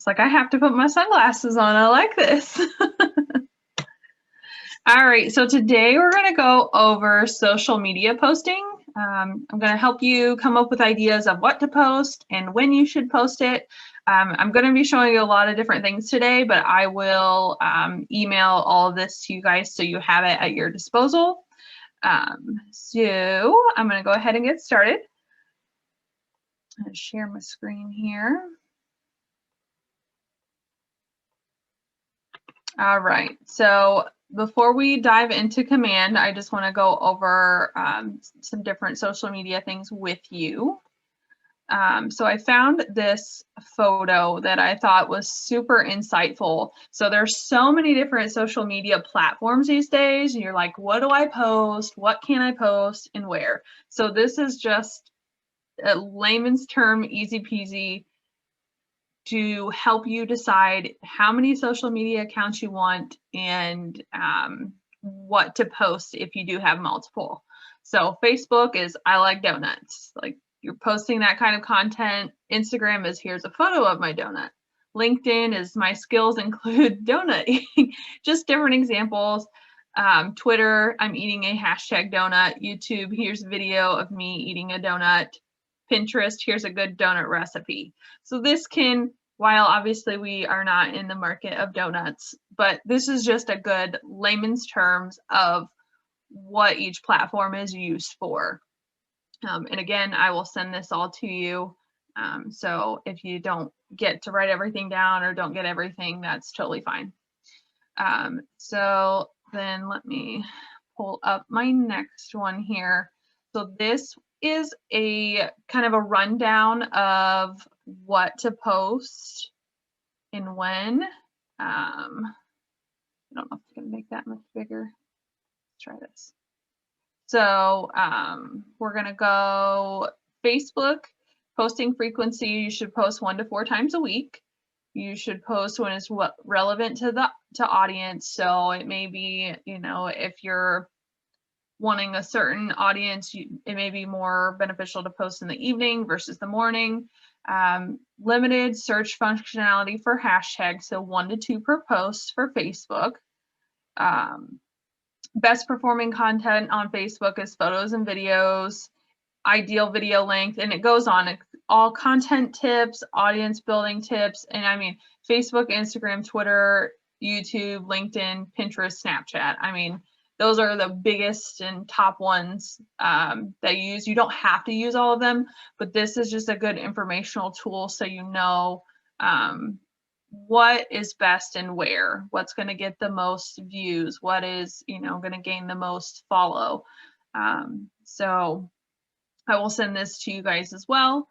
It's like I have to put my sunglasses on. I like this. All right, so today we're going to go over social media posting. I'm going to help you come up with ideas of what to post and when you should post it. I'm going to be showing you a lot of different things today, but I will email all of this to you guys so you have it at your disposal. So I'm going to go ahead and get started. I'm going to share my screen here. All right, so before we dive into Command, I just want to go over some different social media things with you. So I found this photo that I thought was super insightful. So there's so many different social media platforms these days. And you're like, what do I post? What can I post and where? So this is just a layman's term, easy peasy, to help you decide how many social media accounts you want and what to post if you do have multiple. So Facebook is I like donuts. Like you're posting that kind of content. Instagram is here's a photo of my donut. LinkedIn is my skills include donut eating. Just different examples. Twitter, I'm eating a hashtag donut. YouTube, here's a video of me eating a donut. Pinterest, here's a good donut recipe. So this can, while obviously we are not in the market of donuts, but this is just a good layman's terms of what each platform is used for. And again, I will send this all to you. So if you don't get to write everything down or don't get everything, that's totally fine. So then let me pull up my next one here. So this is a kind of a rundown of what to post and when. I don't know if I can make that much bigger. Let's try this. So we're going to go Facebook. Posting frequency, you should post 1 to 4 times a week. You should post when it's relevant to the audience. So it may be, you know, if you're wanting a certain audience, it may be more beneficial to post in the evening versus the morning. Limited search functionality for hashtags, so 1 to 2 per post for Facebook. Best performing content on Facebook is photos and videos, ideal video length, and it goes on. All content tips, audience building tips, and I mean, Facebook, Instagram, Twitter, YouTube, LinkedIn, Pinterest, Snapchat. I mean, those are the biggest and top ones that you use. You don't have to use all of them, but this is just a good informational tool so you know what is best and where, what's going to get the most views, what is, you know, going to gain the most follow. So I will send this to you guys as well.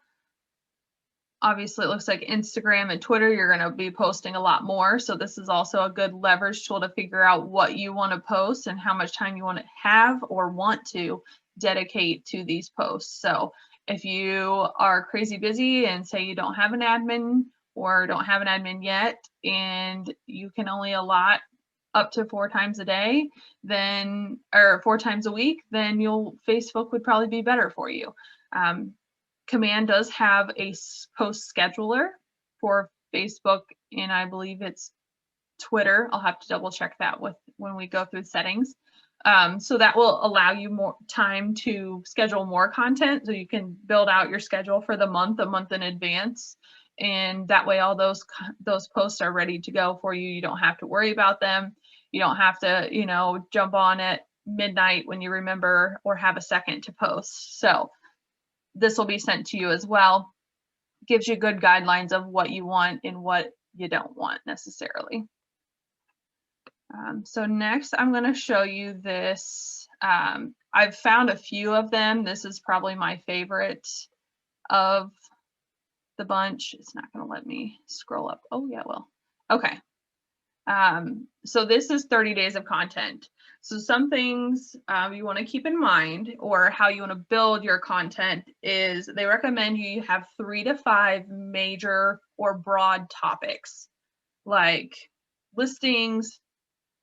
Obviously, it looks like Instagram and Twitter, you're going to be posting a lot more. So this is also a good leverage tool to figure out what you want to post and how much time you want to have or want to dedicate to these posts. So if you are crazy busy and say you don't have an admin or don't have an admin yet, and you can only allot up to 4 times a day, then, or 4 times a week, then Facebook would probably be better for you. Command does have a post scheduler for Facebook, and I believe it's Twitter. I'll have to double check that when we go through settings. So that will allow you more time to schedule more content, so you can build out your schedule for the month, a month in advance, and that way all those posts are ready to go for you. You don't have to worry about them. You don't have to, you know, jump on at midnight when you remember or have a second to post. So this will be sent to you as well. Gives you good guidelines of what you want and what you don't want necessarily. So next I'm going to show you this. I've found a few of them. This is probably my favorite of the bunch. It's not going to let me scroll up. Oh yeah, well, okay. So this is 30 days of content. So some things you want to keep in mind, or how you want to build your content, is they recommend you have 3 to 5 major or broad topics, like listings,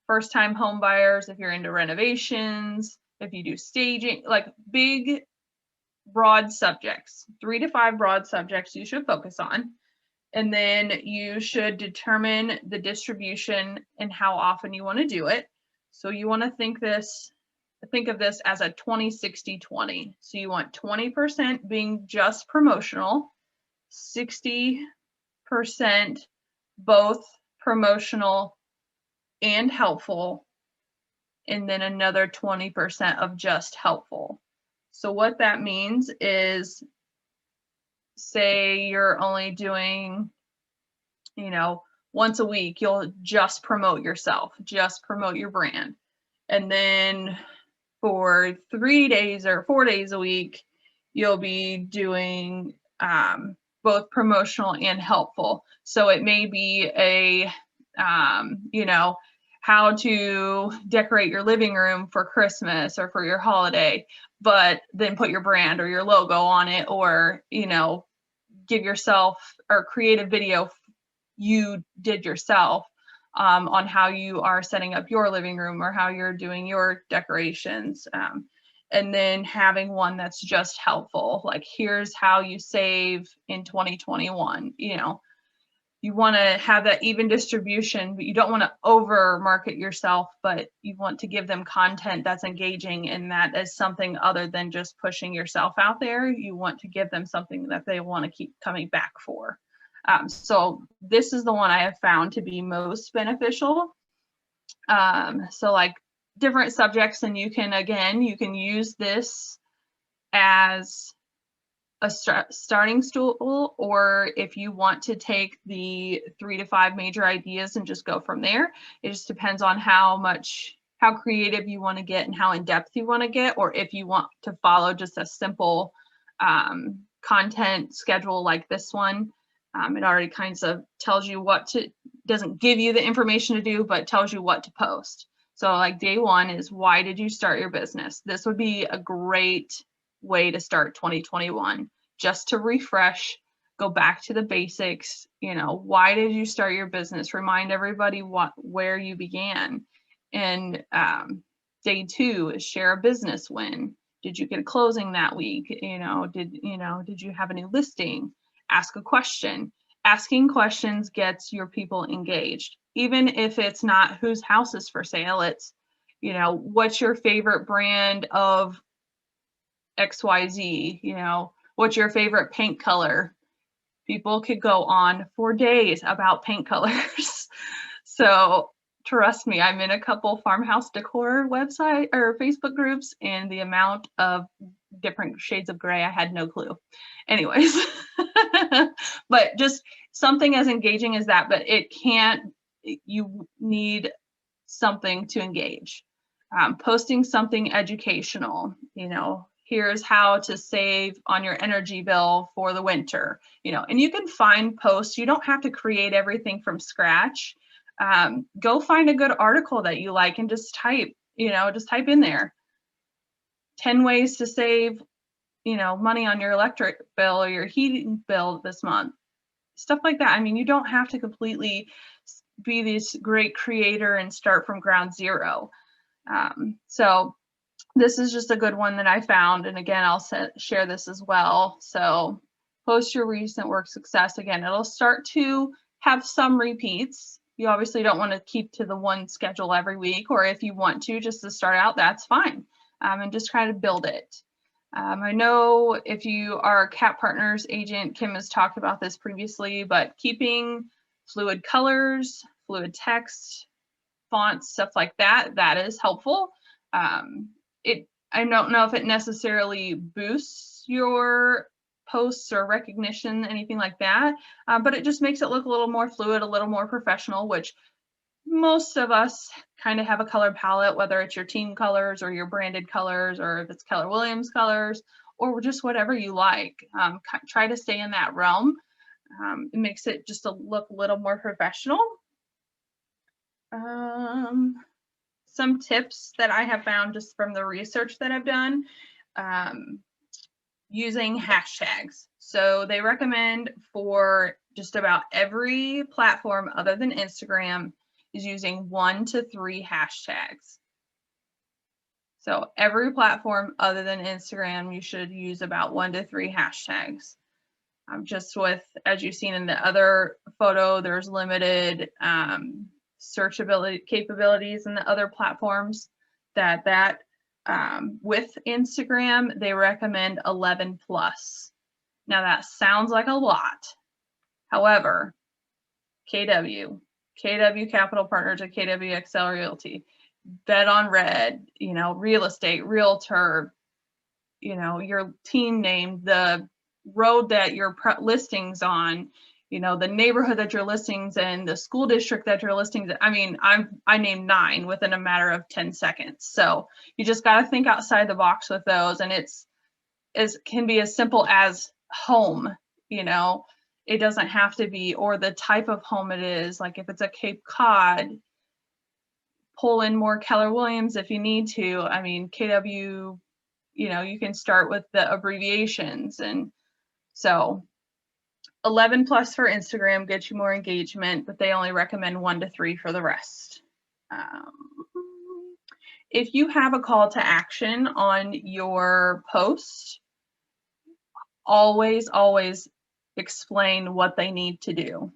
first-time home buyers, if you're into renovations, if you do staging, like big, broad subjects. 3 to 5 broad subjects you should focus on. And then you should determine the distribution and how often you want to do it. So you want to think of this as a 20-60-20. So you want 20% being just promotional, 60% both promotional and helpful, and then another 20% of just helpful. So what that means is, say you're only doing, once a week, you'll just promote yourself, just promote your brand. And then for 3 days or 4 days a week, you'll be doing both promotional and helpful. So it may be a, how to decorate your living room for Christmas or for your holiday, but then put your brand or your logo on it, or, give yourself or create a video you did yourself on how you are setting up your living room or how you're doing your decorations. And then having one that's just helpful, like here's how you save in 2021. You want to have that even distribution, but you don't want to over market yourself, but you want to give them content that's engaging, and that is something other than just pushing yourself out there. You want to give them something that they want to keep coming back for. So this is the one I have found to be most beneficial. So like different subjects, and you can use this as a starting stool, or if you want to take the 3 to 5 major ideas and just go from there. It just depends on how creative you want to get and how in depth you want to get, or if you want to follow just a simple content schedule like this one. It already kind of tells you doesn't give you the information to do, but tells you what to post. So like day 1 is, why did you start your business? This would be a great way to start 2021, just to refresh, go back to the basics. Why did you start your business? Remind everybody where you began. And day 2 is share a business win. Did you get a closing that week? Did you have a new listing? Ask a question. Asking questions gets your people engaged, even if it's not whose house is for sale. It's, what's your favorite brand of XYZ? What's your favorite paint color? People could go on for days about paint colors. So trust me, I'm in a couple farmhouse decor website or Facebook groups, and the amount of different shades of gray, I had no clue. Anyways, but just something as engaging as that, but you need something to engage. Posting something educational, here's how to save on your energy bill for the winter, and you can find posts. You don't have to create everything from scratch. Go find a good article that you like and just type in there 10 ways to save, money on your electric bill or your heating bill this month. Stuff like that. I mean, you don't have to completely be this great creator and start from ground zero. So this is just a good one that I found. And again, I'll share this as well. So post your recent work success. Again, it'll start to have some repeats. You obviously don't want to keep to the one schedule every week, or if you want to just to start out, that's fine. And just try to build it. I know if you are a Cat Partners agent, Kim has talked about this previously, but keeping fluid colors, fluid text, fonts, stuff like that, that is helpful. I don't know if it necessarily boosts your posts or recognition, anything like that, but it just makes it look a little more fluid, a little more professional, which most of us kind of have a color palette, whether it's your team colors or your branded colors, or if it's Keller Williams colors, or just whatever you like. Try to stay in that realm. It makes it just look a little more professional. Some tips that I have found just from the research that I've done, using hashtags. So they recommend for just about every platform other than Instagram is using 1 to 3 hashtags. So every platform other than Instagram, you should use about 1 to 3 hashtags. Just with, as you've seen in the other photo, there's limited searchability capabilities in the other platforms with Instagram, they recommend 11 plus. Now that sounds like a lot. However, KW Capital Partners at KWXL Realty, Bet on Red, real estate, realtor, your team name, the road that your listings on, the neighborhood that your listings in, the school district that your listings. I mean, I named 9 within a matter of 10 seconds. So you just got to think outside the box with those, and can be as simple as home. It doesn't have to be, or the type of home it is. Like if it's a Cape Cod, pull in more Keller Williams if you need to. I mean, KW, you can start with the abbreviations. And so 11 plus for Instagram gets you more engagement, but they only recommend 1 to 3 for the rest. If you have a call to action on your post, always explain what they need to do.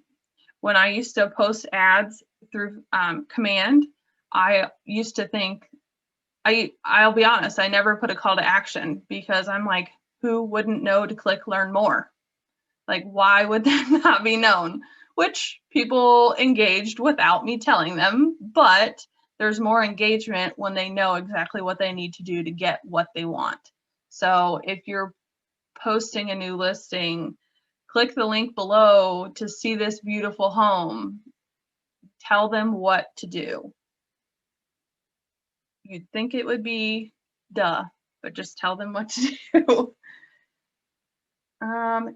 When I used to post ads through Command, I used to think, I'll be honest, I never put a call to action because I'm like, who wouldn't know to click learn more? Like, why would that not be known? Which people engaged without me telling them, but there's more engagement when they know exactly what they need to do to get what they want. So if you're posting a new listing, click the link below to see this beautiful home. Tell them what to do. You'd think it would be duh, but just tell them what to do.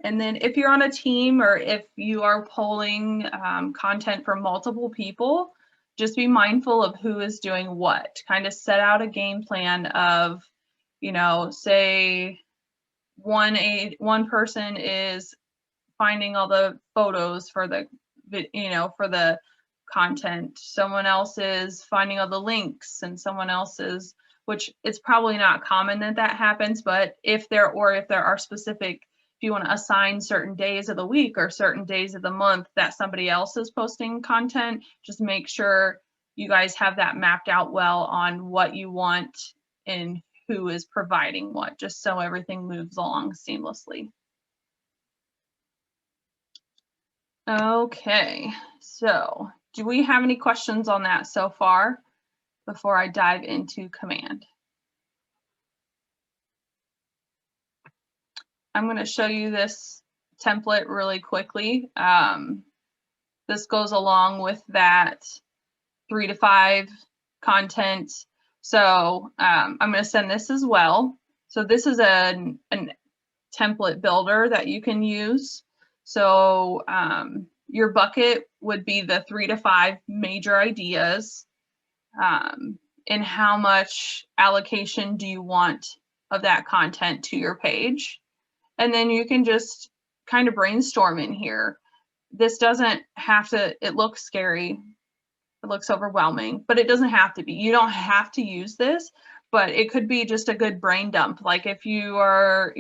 And then if you're on a team or if you are polling content for multiple people, just be mindful of who is doing what. Kind of set out a game plan of, say one person is finding all the photos for the, for the content. Someone else is finding all the links, and someone else is, which it's probably not common that happens, but if there are specific, if you want to assign certain days of the week or certain days of the month that somebody else is posting content, just make sure you guys have that mapped out well on what you want and who is providing what, just so everything moves along seamlessly. Okay, so do we have any questions on that so far before I dive into Command? I'm going to show you this template really quickly. This goes along with that 3 to 5 content. So I'm going to send this as well. So this is a template builder that you can use. So your bucket would be the 3 to 5 major ideas, and how much allocation do you want of that content to your page. And then you can just kind of brainstorm in here. This doesn't have to, it looks scary, it looks overwhelming, but it doesn't have to be. You don't have to use this, but it could be just a good brain dump. Like if you are,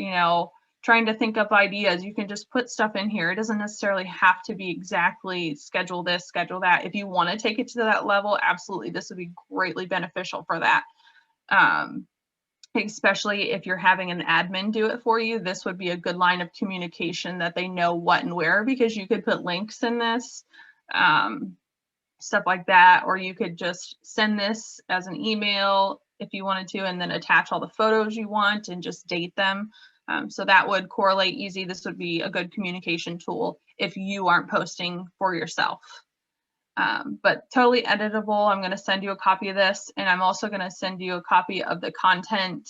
trying to think up ideas, you can just put stuff in here. It doesn't necessarily have to be exactly schedule this, schedule that. If you want to take it to that level, absolutely, this would be greatly beneficial for that. Especially if you're having an admin do it for you, this would be a good line of communication that they know what and where, because you could put links in this, stuff like that, or you could just send this as an email if you wanted to, and then attach all the photos you want and just date them. So that would correlate easy. This would be a good communication tool if you aren't posting for yourself. But totally editable. I'm going to send you a copy of this, and I'm also going to send you a copy of the content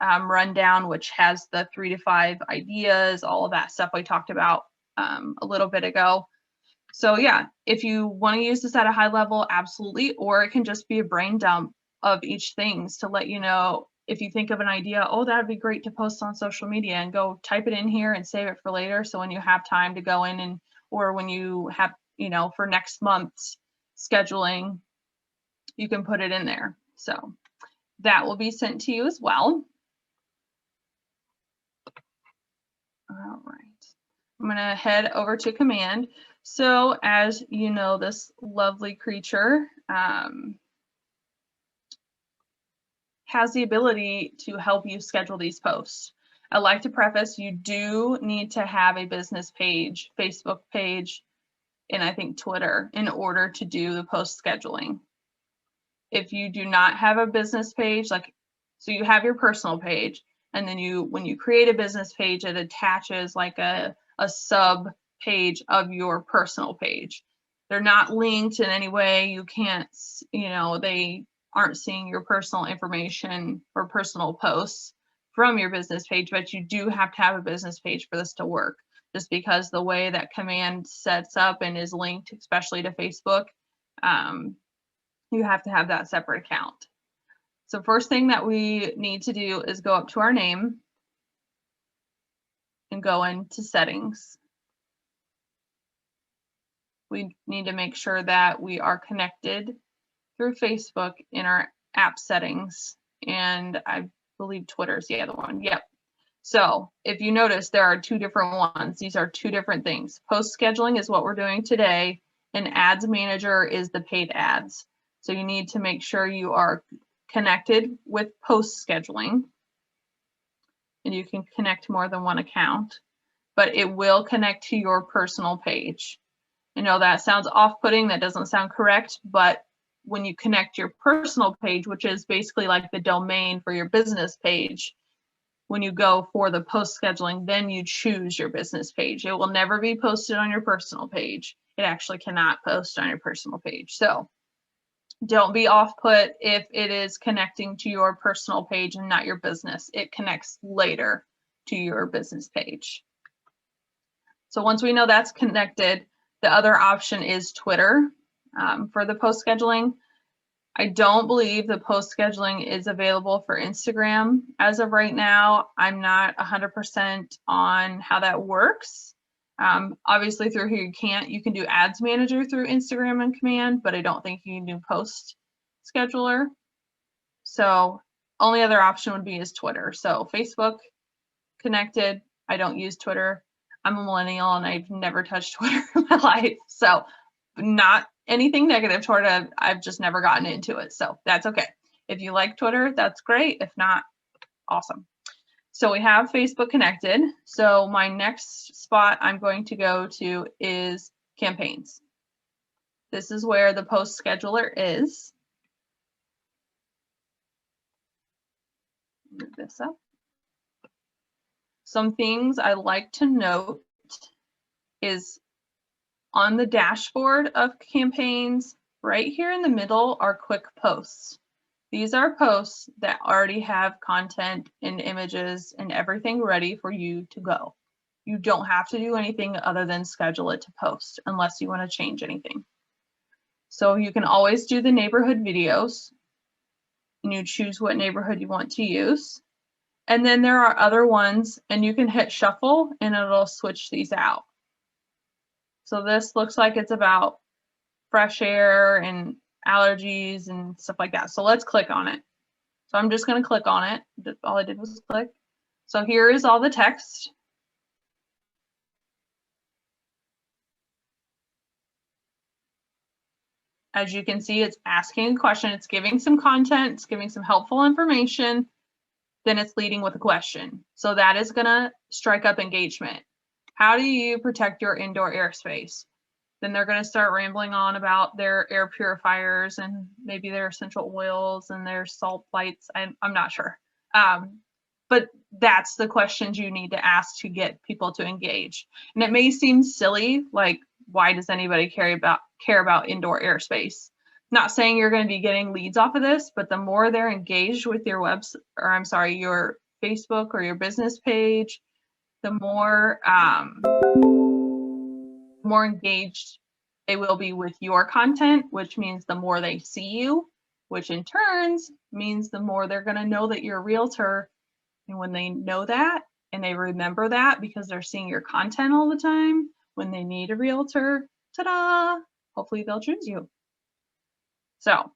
rundown, which has the 3 to 5 ideas, all of that stuff we talked about a little bit ago. So yeah, if you want to use this at a high level, absolutely, or it can just be a brain dump of each things to let you know if you think of an idea, oh, that'd be great to post on social media, and go type it in here and save it for later. So when you have time to go in and, or when you have, for next month's scheduling, you can put it in there. So that will be sent to you as well. All right. I'm going to head over to command. So as you know, this lovely creature has the ability to help you schedule these posts. I like to preface, you do need to have a business page, Facebook page, and I think Twitter in order to do the post scheduling. If you do not have a business page, so you have your personal page, and then when you create a business page, it attaches like a sub page of your personal page. They're not linked in any way. You can't, they aren't seeing your personal information or personal posts from your business page, but you do have to have a business page for this to work, just because the way that command sets up and is linked, especially to Facebook, you have to have that separate account. So first thing that we need to do is go up to our name and go into settings. We need to make sure that we are connected through Facebook in our app settings, and I believe Twitter's the other one. Yep. So if you notice, there are two different ones. These are two different things. Post scheduling is what we're doing today, and ads manager is the paid ads. So you need to make sure you are connected with post scheduling, and you can connect more than one account, but it will connect to your personal page. I know that sounds off-putting, that doesn't sound correct, but when you connect your personal page, which is basically like the domain for your business page, when you go for the post scheduling, then you choose your business page. It will never be posted on your personal page. It actually cannot post on your personal page. So don't be off-put if it is connecting to your personal page and not your business. It connects later to your business page. So once we know that's connected, the other option is Twitter for the post scheduling. I don't believe the post scheduling is available for Instagram as of right now. I'm not 100% on how that works. Obviously through here you can do ads manager through Instagram and command, but I don't think you can do post scheduler. So only other option would be is Twitter. So Facebook connected. I don't use Twitter. I'm a millennial and I've never touched Twitter in my life. So not anything negative toward it. I've just never gotten into it. So that's okay. If you like Twitter, that's great. If not, awesome. So we have Facebook connected. So my next spot I'm going to go to is campaigns. This is where the post scheduler is. Move this up. Some things I like to note is on the dashboard of campaigns, right here in the middle are quick posts. These are posts that already have content and images and everything ready for you to go. You don't have to do anything other than schedule it to post unless you want to change anything. So you can always do the neighborhood videos and you choose what neighborhood you want to use. And then there are other ones and you can hit shuffle and it'll switch these out. So this looks like it's about fresh air and allergies and stuff like that. So let's click on it. So I'm just going to click on it. All I did was click. So here is all the text. As you can see, it's asking a question. It's giving some content. It's giving some helpful information. Then it's leading with a question. So that is going to strike up engagement. How do you protect your indoor airspace? Then they're going to start rambling on about their air purifiers and maybe their essential oils and their salt lights. I'm not sure. But that's the questions you need to ask to get people to engage. And it may seem silly, like, why does anybody care about indoor airspace? Not saying you're going to be getting leads off of this, but the more they're engaged with your your Facebook or your business page, the more engaged they will be with your content, which means the more they see you, which in turns means the more they're going to know that you're a realtor. And when they know that and they remember that because they're seeing your content all the time, when they need a realtor, ta-da, hopefully they'll choose you. So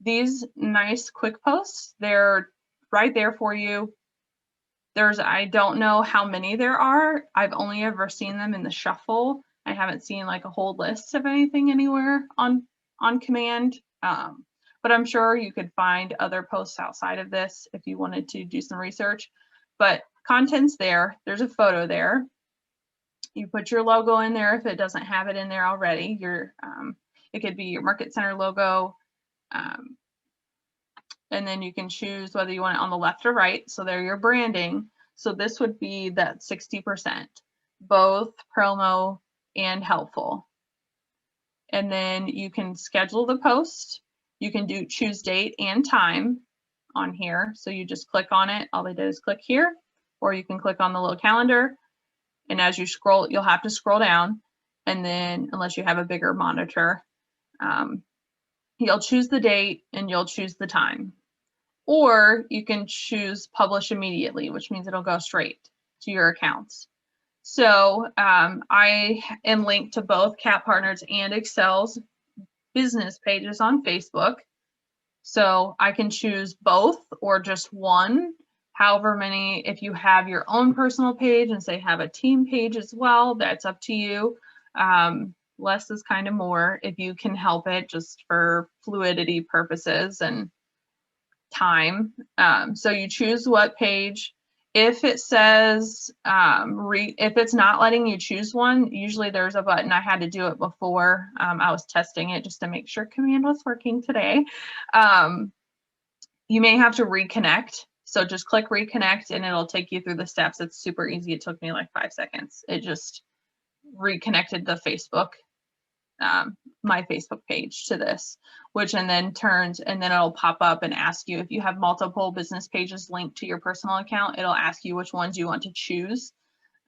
these nice quick posts, they're right there for you. I don't know how many there are. I've only ever seen them in the shuffle. I haven't seen like a whole list of anything anywhere on command. But I'm sure you could find other posts outside of this if you wanted to do some research. But content's there. There's a photo there. You put your logo in there if it doesn't have it in there already. It could be your Market Center logo. And then you can choose whether you want it on the left or right. So they're your branding. So this would be that 60%, both promo and helpful. And then you can schedule the post. You can choose date and time on here. So you just click on it. All they did is click here, or you can click on the little calendar. And as you scroll, you'll have to scroll down. And then unless you have a bigger monitor, you'll choose the date and you'll choose the time. Or you can choose publish immediately, which means it'll go straight to your accounts. So I am linked to both Cat Partners and Excel's business pages on Facebook. So I can choose both or just one, however many. If you have your own personal page and say have a team page as well, that's up to you. Less is kind of more if you can help it, just for fluidity purposes and time. So you choose what page. If it says, if it's not letting you choose one, usually there's a button. I had to do it before. I was testing it just to make sure command was working today. You may have to reconnect. So just click reconnect and it'll take you through the steps. It's super easy. It took me like 5 seconds. It just reconnected the Facebook, my Facebook page to this, and then it'll pop up and ask you if you have multiple business pages linked to your personal account. It'll ask you which ones you want to choose.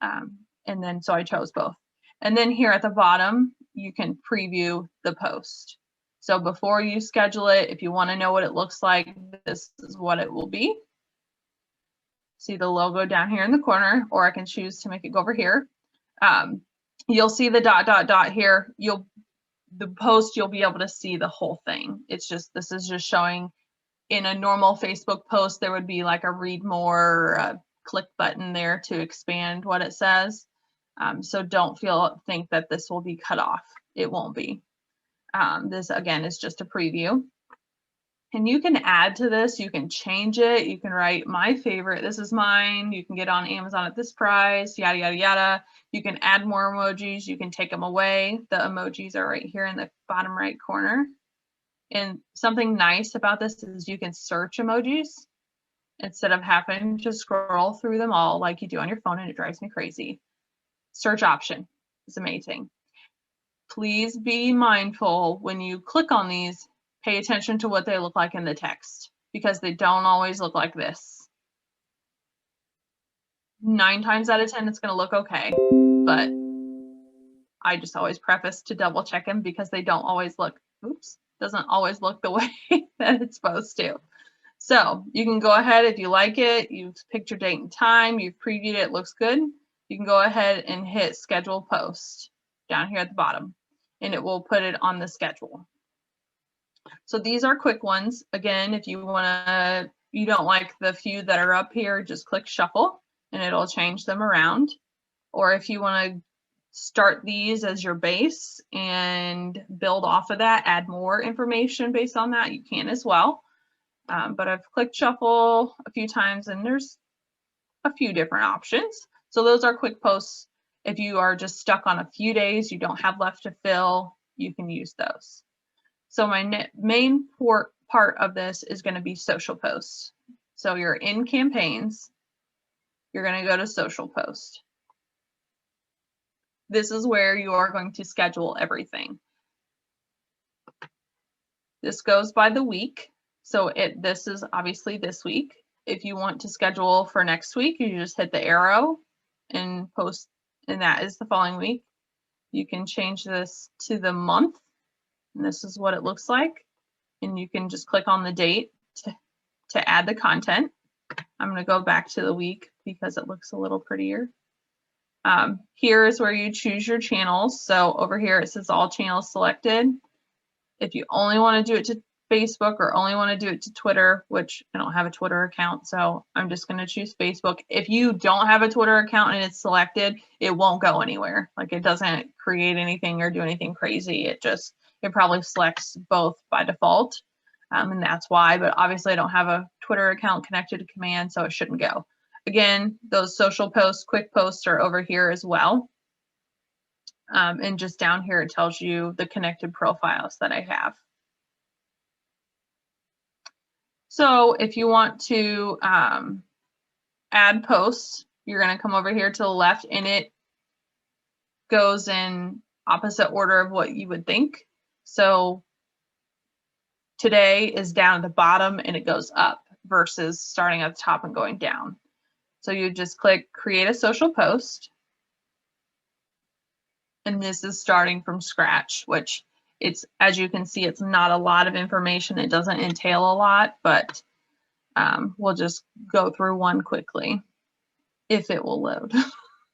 And then, so I chose both. And then here at the bottom, you can preview the post. So before you schedule it, if you want to know what it looks like, this is what it will be. See the logo down here in the corner, or I can choose to make it go over here. You'll see the ... here. The post, you'll be able to see the whole thing. This is just showing. In a normal Facebook post, there would be like a read more or a click button there to expand what it says. So don't think that this will be cut off. It won't be. This again is just a preview. And you can add to this, you can change it, you can write my favorite, this is mine, you can get on Amazon at this price, yada, yada, yada. You can add more emojis, you can take them away. The emojis are right here in the bottom right corner. And something nice about this is you can search emojis instead of having to scroll through them all like you do on your phone, and it drives me crazy. Search option is amazing. Please be mindful when you click on these. Pay attention to what they look like in the text, because they don't always look like this. 9 times out of 10, it's going to look okay, but I just always preface to double check them, because they don't always look, doesn't always look the way that it's supposed to. So you can go ahead, if you like it, you've picked your date and time, you've previewed it, looks good, you can go ahead and hit schedule post down here at the bottom, and it will put it on the schedule. So these are quick ones. Again, if you don't like the few that are up here, just click shuffle and it'll change them around. Or if you want to start these as your base and build off of that, add more information based on that, you can as well. But I've clicked shuffle a few times and there's a few different options. So those are quick posts. If you are just stuck on a few days, you don't have left to fill, you can use those. So my main part of this is going to be social posts. So you're in campaigns, you're going to go to social post. This is where you are going to schedule everything. This goes by the week. So this is obviously this week. If you want to schedule for next week, you just hit the arrow and post, and that is the following week. You can change this to the month. And this is what it looks like. And you can just click on the date to add the content. I'm going to go back to the week because it looks a little prettier. Here is where you choose your channels. So over here it says all channels selected. If you only want to do it Facebook or only want to do it to Twitter, which I don't have a Twitter account, so I'm just going to choose Facebook. If you don't have a Twitter account and it's selected, it won't go anywhere. Like it doesn't create anything or do anything crazy. It probably selects both by default. And that's why, but obviously I don't have a Twitter account connected to Command, so it shouldn't go. Again, those social posts, quick posts are over here as well. And just down here, it tells you the connected profiles that I have. So if you want to add posts, you're going to come over here to the left, and it goes in opposite order of what you would think. So today is down at the bottom and it goes up versus starting at the top and going down. So you just click create a social post. And this is starting from scratch, which it's, as you can see, it's not a lot of information. It doesn't entail a lot, but we'll just go through one quickly if it will load.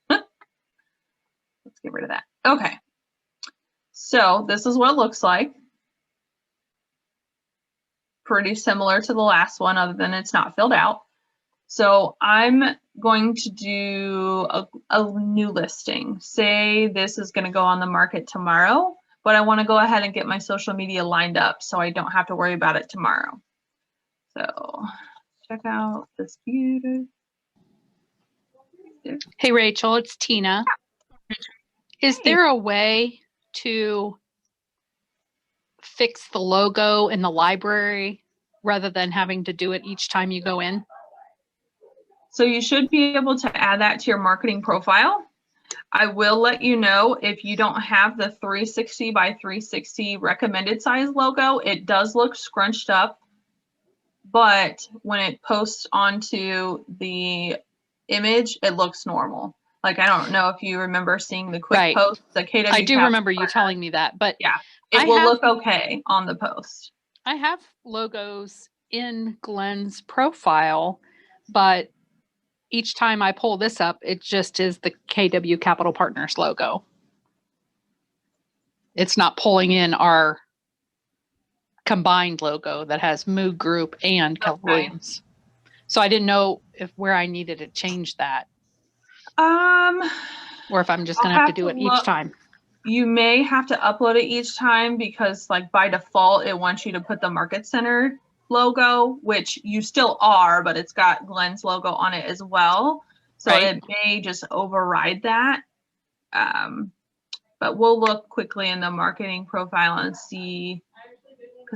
Let's get rid of that. Okay. So this is what it looks like. Pretty similar to the last one, other than it's not filled out. So I'm going to do a new listing. Say this is going to go on the market tomorrow, but I want to go ahead and get my social media lined up so I don't have to worry about it tomorrow. So check out this beauty. Hey, Rachel, it's Tina. Is there a way to fix the logo in the library rather than having to do it each time you go in? So you should be able to add that to your marketing profile. I will let you know if you don't have the 360 by 360 recommended size logo, it does look scrunched up, but when it posts onto the image, it looks normal. Like, I don't know if you remember seeing the quick post, the KW. I do remember you telling me that, but yeah, it will look okay on the post. I have logos in Glenn's profile, but each time I pull this up, it just is the KW Capital Partners logo. It's not pulling in our combined logo that has Moog Group and Keller Williams. So I didn't know where I needed to change that. Or if I'm just going to have to do it each time. You may have to upload it each time because, like, by default, it wants you to put the Market Center logo, which you still are, but it's got Glenn's logo on it as well. So it may just override that. But we'll look quickly in the marketing profile and see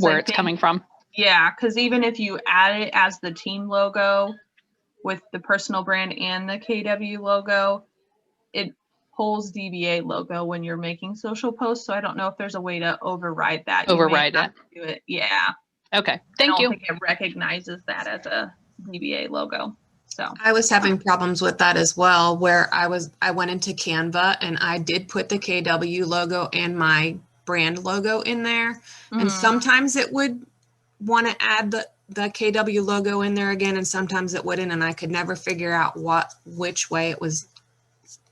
where it's coming from. Yeah, because even if you add it as the team logo with the personal brand and the KW logo, it pulls DBA logo when you're making social posts. So I don't know if there's a way to override that. Override it. Do it. Yeah. Okay. Thank you. I don't think it recognizes that as a DBA logo. So I was having problems with that as well, where I went into Canva and I did put the KW logo and my brand logo in there. And sometimes it would want to add the KW logo in there again, and sometimes it wouldn't. And I could never figure out which way it was,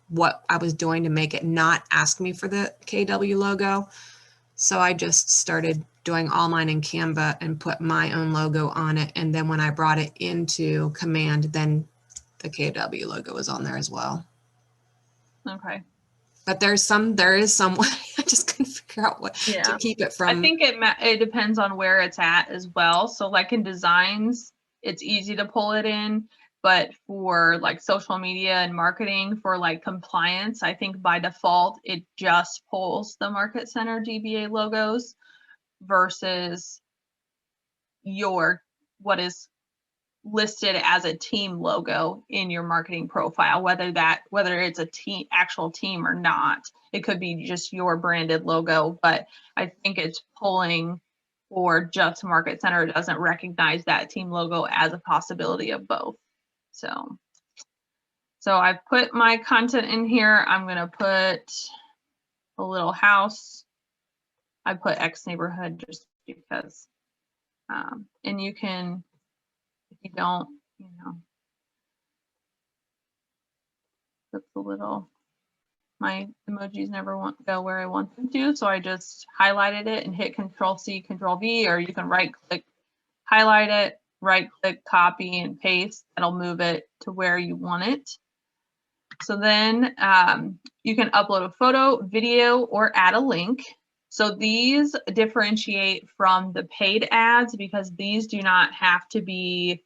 what I was doing to make it not ask me for the KW logo. So I just started doing all mine in Canva and put my own logo on it. And then when I brought it into Command, then the KW logo was on there as well. Okay. But there is some way. I just couldn't figure out what to keep it from. I think it depends on where it's at as well. So like in designs, it's easy to pull it in. But for like social media and marketing, for like compliance, I think by default, it just pulls the Market Center DBA logos versus what is listed as a team logo in your marketing profile, whether it's a actual team or not. It could be just your branded logo, but I think it's pulling for just Market Center. It doesn't recognize that team logo as a possibility of both. So I've put my content in here. I'm going to put a little house. I put X neighborhood just because, and you can, if you don't, put the little my emojis never go where I want them to. So I just highlighted it and hit Control-C, Control-V, or you can right click, highlight it, right click, copy and paste. That'll move it to where you want it. So then you can upload a photo, video, or add a link. So these differentiate from the paid ads because these do not have to be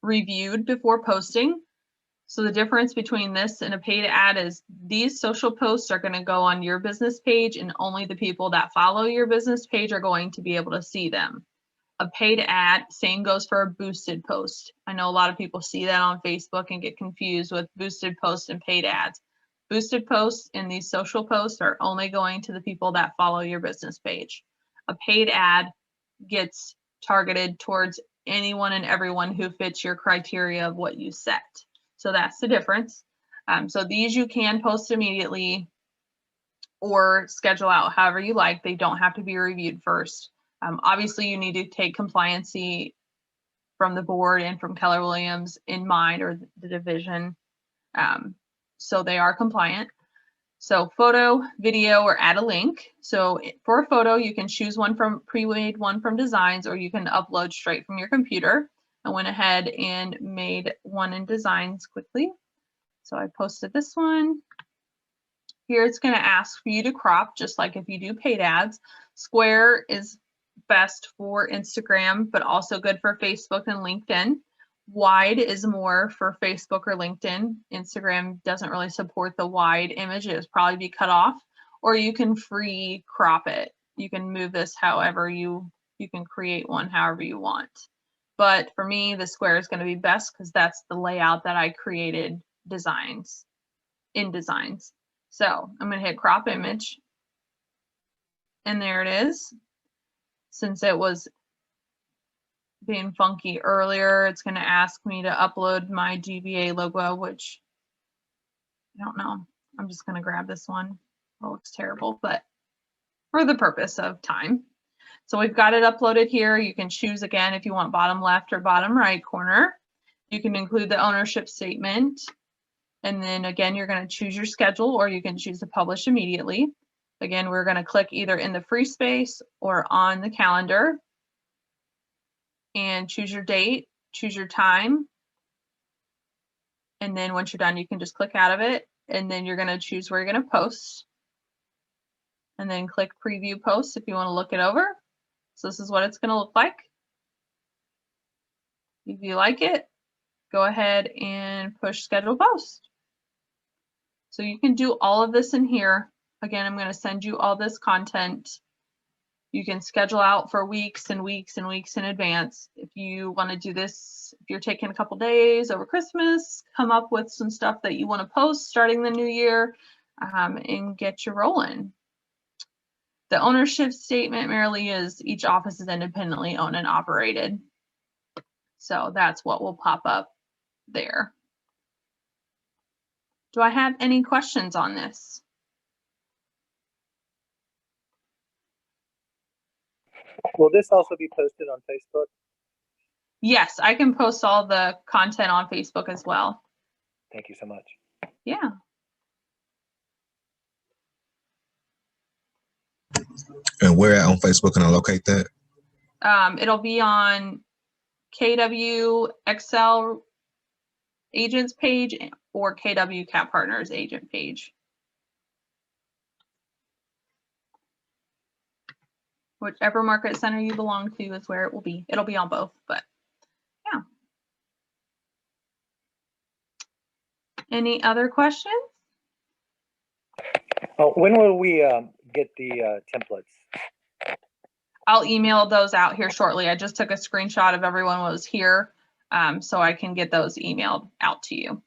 reviewed before posting. So the difference between this and a paid ad is these social posts are going to go on your business page, and only the people that follow your business page are going to be able to see them. A paid ad, same goes for a boosted post. I know a lot of people see that on Facebook and get confused with boosted posts and paid ads. Boosted posts and these social posts are only going to the people that follow your business page. A paid ad gets targeted towards anyone and everyone who fits your criteria of what you set. So that's the difference. So these you can post immediately or schedule out however you like. They don't have to be reviewed first. Obviously, you need to take compliancy from the board and from Keller Williams in mind, or the division. So they are compliant. So photo, video, or add a link. So for a photo, you can choose one from pre-made one from Designs, or you can upload straight from your computer. I went ahead and made one in Designs quickly. So I posted this one. Here it's going to ask for you to crop, just like if you do paid ads. Square is best for Instagram, but also good for Facebook and LinkedIn. Wide is more for Facebook or LinkedIn. Instagram doesn't really support the wide image. It would probably be cut off, or you can free crop it. You can move this however you can create one however you want. But for me, the square is going to be best because that's the layout that I created in Designs. So I'm going to hit crop image. And there it is. Since it was being funky earlier, it's going to ask me to upload my GBA logo, which I don't know. I'm just going to grab this one. It looks terrible, but for the purpose of time. So we've got it uploaded here. You can choose again if you want bottom left or bottom right corner. You can include the ownership statement. And then again, you're going to choose your schedule, or you can choose to publish immediately. Again, we're going to click either in the free space or on the calendar and choose your date, choose your time. And then once you're done, you can just click out of it. And then you're going to choose where you're going to post. And then click preview post if you want to look it over. So this is what it's going to look like. If you like it, go ahead and push schedule post. So you can do all of this in here. Again, I'm going to send you all this content. You can schedule out for weeks and weeks and weeks in advance. If you want to do this, if you're taking a couple days over Christmas, come up with some stuff that you want to post starting the new year and get you rolling. The ownership statement merely is each office is independently owned and operated. So that's what will pop up there. Do I have any questions on this? Will this also be posted on Facebook? Yes, I can post all the content on Facebook as well. Thank you so much. Yeah. And where on Facebook can I locate that? It'll be on KW Excel agents page or KW Cap Partners agent page. Whichever market center you belong to is where it will be. It'll be on both, but yeah. Any other questions? Oh, when will we get the templates? I'll email those out here shortly. I just took a screenshot of everyone was here, so I can get those emailed out to you.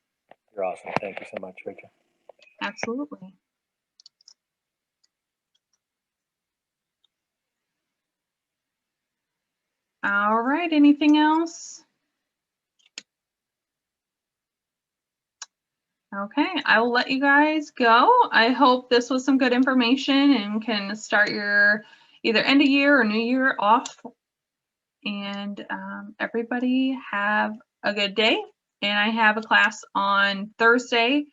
You're awesome. Thank you so much, Rachel. Absolutely. All right, anything else? Okay, I will let you guys go. I hope this was some good information and can start your either end of year or new year off. And everybody have a good day And I have a class on Thursday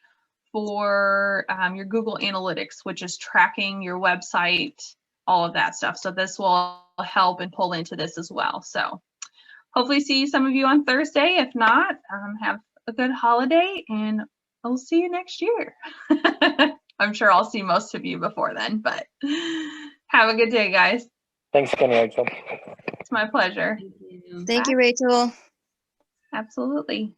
for your Google Analytics, which is tracking your website, all of that stuff. So this will help and pull into this as well. So hopefully see some of you on Thursday. If not, have a good holiday and I'll see you next year. I'm sure I'll see most of you before then, but have a good day, guys. Thanks again, Rachel. It's my pleasure. Thank you, Rachel. Absolutely.